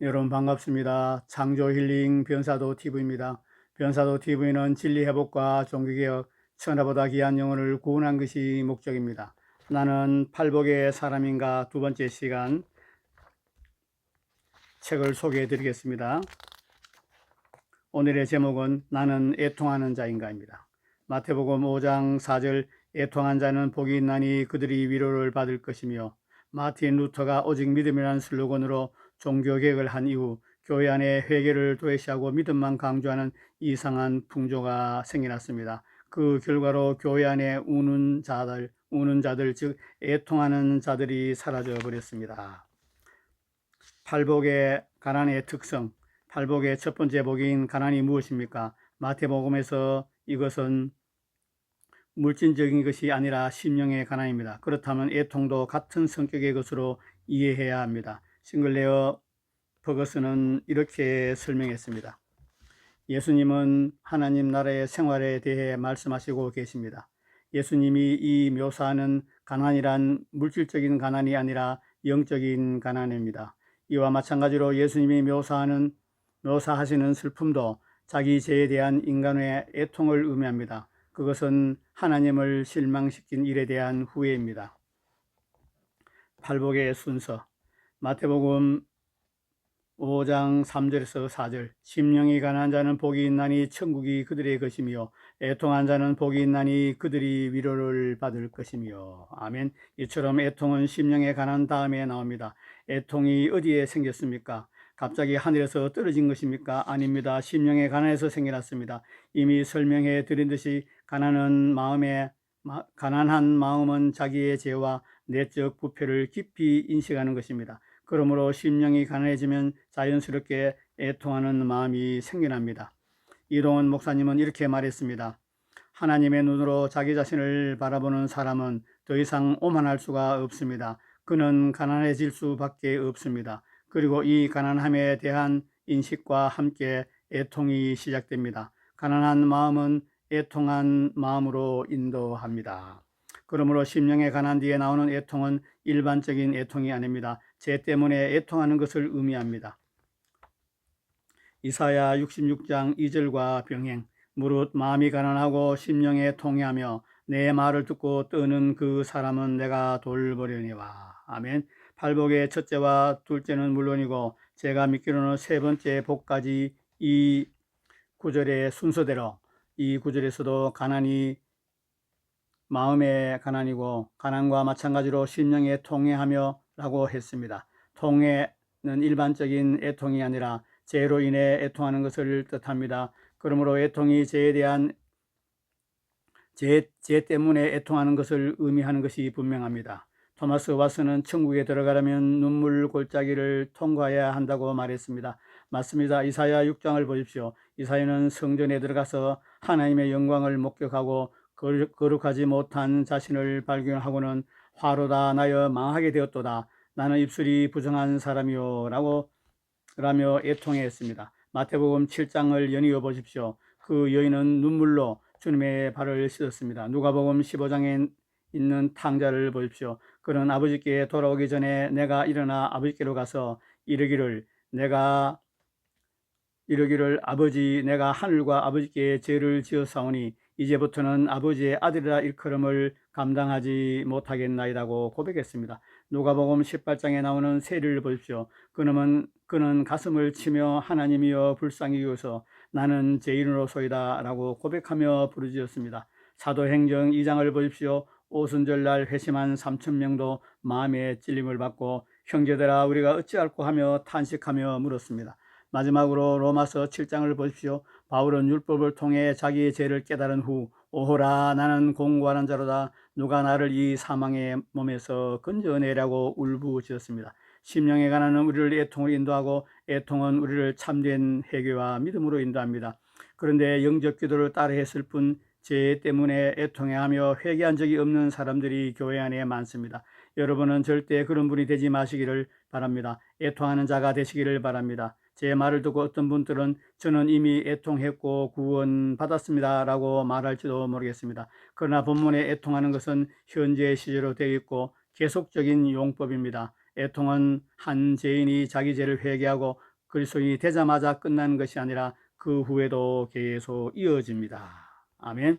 여러분 반갑습니다. 창조 힐링 변사도 TV입니다. 변사도 TV는 진리 회복과 종교개혁, 천하보다 귀한 영혼을 구원한 것이 목적입니다. 나는 팔복의 사람인가 두 번째 시간 책을 소개해 드리겠습니다. 오늘의 제목은 나는 애통하는 자인가입니다. 마태복음 5장 4절 애통한 자는 복이 있나니 그들이 위로를 받을 것이며, 마틴 루터가 오직 믿음이라는 슬로건으로 종교개혁을 한 이후 교회 안에 회개를 도외시하고 믿음만 강조하는 이상한 풍조가 생겨났습니다. 그 결과로 교회 안에 우는 자들 즉 애통하는 자들이 사라져 버렸습니다. 팔복의 가난의 특성, 팔복의 첫 번째 복인 가난이 무엇입니까? 마태복음에서 이것은 물질적인 것이 아니라 심령의 가난입니다. 그렇다면 애통도 같은 성격의 것으로 이해해야 합니다. 싱글레어 버거스는 이렇게 설명했습니다. 예수님은 하나님 나라의 생활에 대해 말씀하시고 계십니다. 예수님이 이 묘사하는 가난이란 물질적인 가난이 아니라 영적인 가난입니다. 이와 마찬가지로 예수님이 묘사하시는 슬픔도 자기 죄에 대한 인간의 애통을 의미합니다. 그것은 하나님을 실망시킨 일에 대한 후회입니다. 팔복의 순서, 마태복음 5장 3절에서 4절 심령이 가난한 자는 복이 있나니 천국이 그들의 것이며, 애통한 자는 복이 있나니 그들이 위로를 받을 것이며. 아멘. 이처럼 애통은 심령의 가난 다음에 나옵니다. 애통이 어디에 생겼습니까? 갑자기 하늘에서 떨어진 것입니까? 아닙니다. 심령의 가난에서 생겨났습니다. 이미 설명해 드린 듯이 가난한 마음은 자기의 죄와 내적 부패를 깊이 인식하는 것입니다. 그러므로 심령이 가난해지면 자연스럽게 애통하는 마음이 생겨납니다. 이동원 목사님은 이렇게 말했습니다. 하나님의 눈으로 자기 자신을 바라보는 사람은 더 이상 오만할 수가 없습니다. 그는 가난해질 수밖에 없습니다. 그리고 이 가난함에 대한 인식과 함께 애통이 시작됩니다. 가난한 마음은 애통한 마음으로 인도합니다. 그러므로 심령의 가난 뒤에 나오는 애통은 일반적인 애통이 아닙니다. 죄 때문에 애통하는 것을 의미합니다. 이사야 66장 2절과 병행, 무릇 마음이 가난하고 심령에 통해하며 내 말을 듣고 떠는 그 사람은 내가 돌보려니와. 아멘. 팔복의 첫째와 둘째는 물론이고 제가 믿기로는 세 번째 복까지 이 구절의 순서대로, 이 구절에서도 가난이 마음의 가난이고 가난과 마찬가지로 심령에 통해하며 라고 했습니다. 통해는 일반적인 애통이 아니라 죄로 인해 애통하는 것을 뜻합니다. 그러므로 애통이 죄에 대한 죄 때문에 애통하는 것을 의미하는 것이 분명합니다. 토마스 왓슨은 천국에 들어가려면 눈물 골짜기를 통과해야 한다고 말했습니다. 맞습니다. 이사야 6장을 보십시오. 이사야는 성전에 들어가서 하나님의 영광을 목격하고 거룩하지 못한 자신을 발견하고는 화로다 나여 망하게 되었도다. 나는 입술이 부정한 사람이요 라며 애통했습니다. 마태복음 7장을 연이어 보십시오. 그 여인은 눈물로 주님의 발을 씻었습니다. 누가복음 15장에 있는 탕자를 보십시오. 그는 아버지께 돌아오기 전에 내가 일어나 아버지께로 가서 이르기를 아버지, 내가 하늘과 아버지께 죄를 지었사오니 이제부터는 아버지의 아들이라 일컬음을 감당하지 못하겠나이다고 고백했습니다. 누가복음 18장에 나오는 세리를 보십시오. 그는 가슴을 치며 하나님이여 불쌍히 여기소서 나는 죄인으로소이다 라고 고백하며 부르짖었습니다. 사도행전 2장을 보십시오. 오순절날 회심한 3,000명도 마음의 찔림을 받고 형제들아 우리가 어찌할꼬 하며 탄식하며 물었습니다. 마지막으로 로마서 7장을 보십시오. 바울은 율법을 통해 자기의 죄를 깨달은 후 오호라 나는 공고하는 자로다. 누가 나를 이 사망의 몸에서 건져내라고 울부짖었습니다. 심령의 가난은 우리를 애통으로 인도하고 애통은 우리를 참된 회개와 믿음으로 인도합니다. 그런데 영적 기도를 따라 했을 뿐 죄 때문에 애통해하며 회개한 적이 없는 사람들이 교회 안에 많습니다. 여러분은 절대 그런 분이 되지 마시기를 바랍니다. 애통하는 자가 되시기를 바랍니다. 제 말을 듣고 어떤 분들은 저는 이미 애통했고 구원받았습니다 라고 말할지도 모르겠습니다. 그러나 본문에 애통하는 것은 현재 시제로 되어 있고 계속적인 용법입니다. 애통은 한 죄인이 자기 죄를 회개하고 그리스도인이 되자마자 끝나는 것이 아니라 그 후에도 계속 이어집니다. 아멘.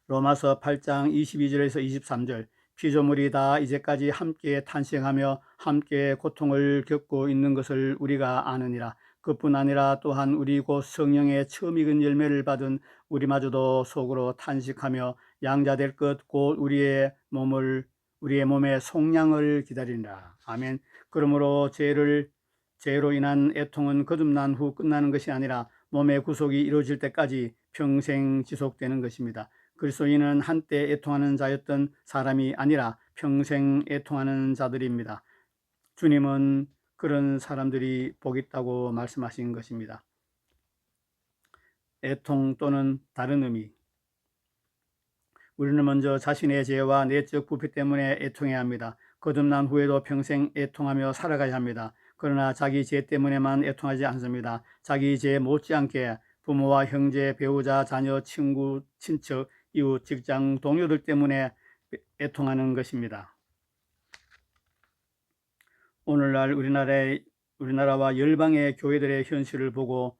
로마서 8장 22절에서 23절 피조물이 다 이제까지 함께 탄생하며 함께 고통을 겪고 있는 것을 우리가 아느니라. 그뿐 아니라 또한 우리 곧 성령의 처음 익은 열매를 받은 우리마저도 속으로 탄식하며 양자될 것 곧 우리의 몸의 속량을 기다리니라. 아멘. 그러므로 죄로 인한 애통은 거듭난 후 끝나는 것이 아니라 몸의 구속이 이루어질 때까지 평생 지속되는 것입니다. 그리스도인은 한때 애통하는 자였던 사람이 아니라 평생 애통하는 자들입니다. 주님은 그런 사람들이 복 있다고 말씀하신 것입니다. 애통 또는 다른 의미. 우리는 먼저 자신의 죄와 내적 부패 때문에 애통해야 합니다. 거듭난 후에도 평생 애통하며 살아가야 합니다. 그러나 자기 죄 때문에만 애통하지 않습니다. 자기 죄 못지않게 부모와 형제, 배우자, 자녀, 친구, 친척, 이웃, 직장, 동료들 때문에 애통하는 것입니다. 오늘날 우리나라와 열방의 교회들의 현실을 보고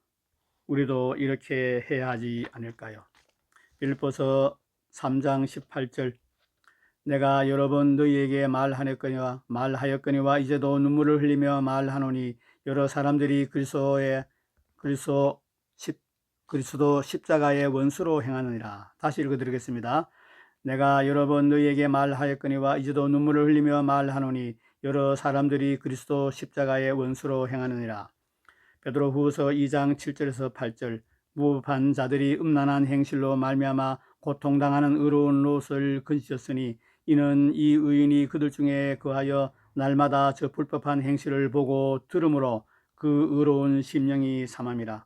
우리도 이렇게 해야 하지 않을까요? 빌립보서 3장 18절 내가 여러 번 너희에게 말하였거니와 이제도 눈물을 흘리며 말하노니 여러 사람들이 그리스도 십자가의 원수로 행하느니라. 다시 읽어드리겠습니다. 내가 여러 번 너희에게 말하였거니와 이제도 눈물을 흘리며 말하노니 여러 사람들이 그리스도 십자가의 원수로 행하느니라. 베드로후서 2장 7절에서 8절 무법한 자들이 음란한 행실로 말미암아 고통당하는 의로운 롯을 건지셨으니 이는 이 의인이 그들 중에 거하여 날마다 저 불법한 행실을 보고 들으므로 그 의로운 심령이 상함이라.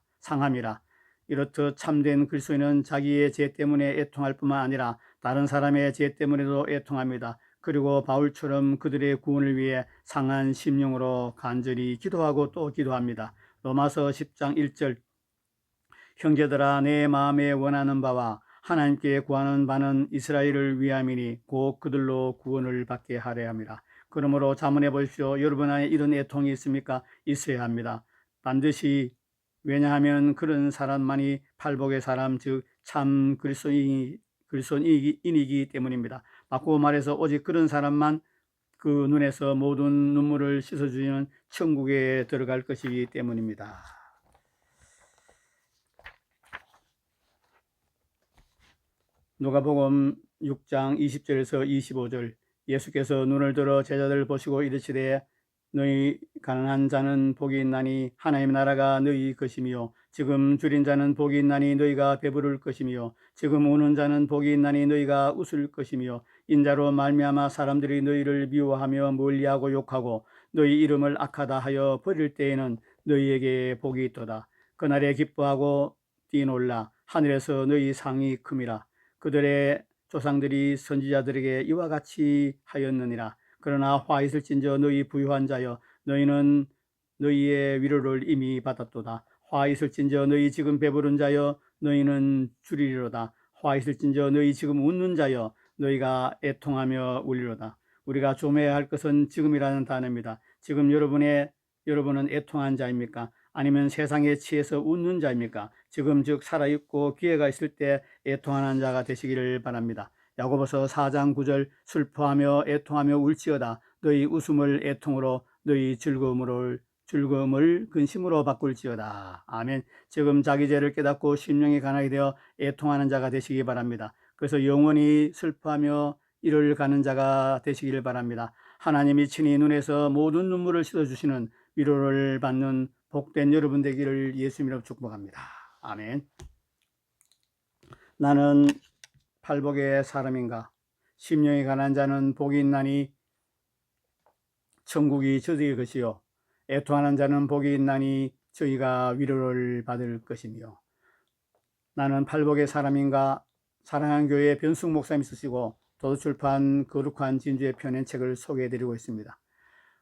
이렇듯 참된 그리스도인은 자기의 죄 때문에 애통할 뿐만 아니라 다른 사람의 죄 때문에도 애통합니다. 그리고 바울처럼 그들의 구원을 위해 상한 심령으로 간절히 기도하고 또 기도합니다. 로마서 10장 1절 형제들아 내 마음에 원하는 바와 하나님께 구하는 바는 이스라엘을 위함이니 곧 그들로 구원을 받게 하려 함이라. 그러므로 자문해 보십시오. 여러분 안에 이런 애통이 있습니까? 있어야 합니다. 반드시. 왜냐하면 그런 사람만이 팔복의 사람 즉 참 그리스도인이기 때문입니다. 바꾸어 말해서 오직 그런 사람만 그 눈에서 모든 눈물을 씻어주는 천국에 들어갈 것이기 때문입니다. 누가복음 6장 20절에서 25절 예수께서 눈을 들어 제자들을 보시고 이르시되 너희 가난한 자는 복이 있나니 하나님의 나라가 너희 것이며 지금 줄인 자는 복이 있나니 너희가 배부를 것이며 지금 우는 자는 복이 있나니 너희가 웃을 것이며 인자로 말미암아 사람들이 너희를 미워하며 멀리하고 욕하고 너희 이름을 악하다 하여 버릴 때에는 너희에게 복이 있도다. 그날에 기뻐하고 뛰놀라 하늘에서 너희 상이 큼이라. 그들의 조상들이 선지자들에게 이와 같이 하였느니라. 그러나 화 있을진저 너희 부유한 자여 너희는 너희의 위로를 이미 받았도다. 화 있을진저 너희 지금 배부른 자여 너희는 줄이리로다. 화 있을진저 너희 지금 웃는 자여 너희가 애통하며 울리로다. 우리가 조매해야 할 것은 지금이라는 단어입니다. 지금 여러분은 애통한 자입니까? 아니면 세상에 취해서 웃는 자입니까? 지금 즉 살아있고 기회가 있을 때 애통하는 자가 되시기를 바랍니다. 야고보서 4장 9절 슬퍼하며 애통하며 울지어다. 너희 웃음을 애통으로 너희 즐거움을 근심으로 바꿀지어다. 아멘. 지금 자기 죄를 깨닫고 심령이 가난하게 되어 애통하는 자가 되시기 바랍니다. 그래서 영원히 슬퍼하며 이를 가는 자가 되시기를 바랍니다. 하나님이 친히 눈에서 모든 눈물을 씻어주시는 위로를 받는 복된 여러분 되기를 예수님으로 축복합니다. 아멘. 나는 팔복의 사람인가? 심령이 가난한 자는 복이 있나니 천국이 저희의 것이요 애통하는 자는 복이 있나니 저희가 위로를 받을 것이며. 나는 팔복의 사람인가? 사랑하는 교회 변숙 목사님이 쓰시고 도서출판 거룩한 진주의 펴낸 책을 소개해드리고 있습니다.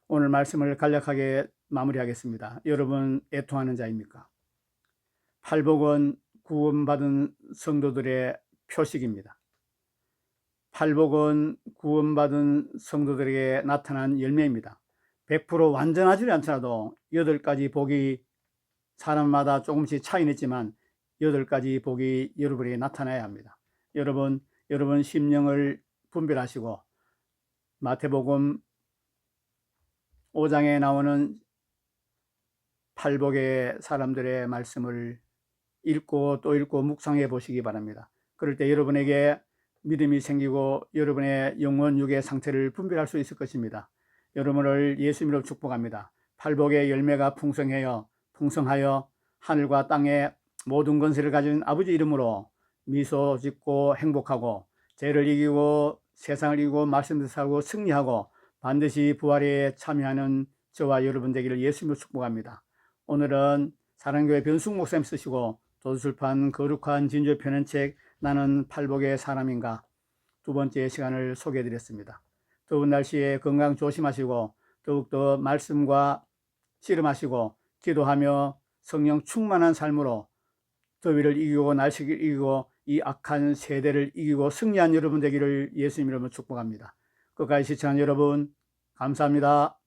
오늘 말씀을 간략하게 마무리하겠습니다. 여러분 애통하는 자입니까? 팔복은 구원받은 성도들의 표식입니다. 팔복은 구원받은 성도들에게 나타난 열매입니다. 100% 완전하지 않더라도 8가지 복이 사람마다 조금씩 차이는 있지만 8가지 복이 여러분에게 나타나야 합니다. 여러분 심령을 분별하시고 마태복음 5장에 나오는 8복의 사람들의 말씀을 읽고 또 읽고 묵상해 보시기 바랍니다. 그럴 때 여러분에게 믿음이 생기고 여러분의 영혼 육의 상태를 분별할 수 있을 것입니다. 여러분을 예수 이름으로 축복합니다. 8복의 열매가 풍성하여 하늘과 땅의 모든 권세를 가진 아버지 이름으로 미소 짓고 행복하고 죄를 이기고 세상을 이기고 말씀대로 살고 승리하고 반드시 부활에 참여하는 저와 여러분 되기를 예수님으로 축복합니다. 오늘은 사랑교회 변숙 목사님 쓰시고 도서출판 거룩한 진주에 펴낸 책 나는 8복의 사람인가 두 번째 시간을 소개해 드렸습니다. 더운 날씨에 건강 조심하시고 더욱더 말씀과 씨름하시고 기도하며 성령 충만한 삶으로 더위를 이기고 날씨를 이기고 이 악한 세대를 이기고 승리한 여러분 되기를 예수님 이름으로 축복합니다. 끝까지 시청한 여러분 감사합니다.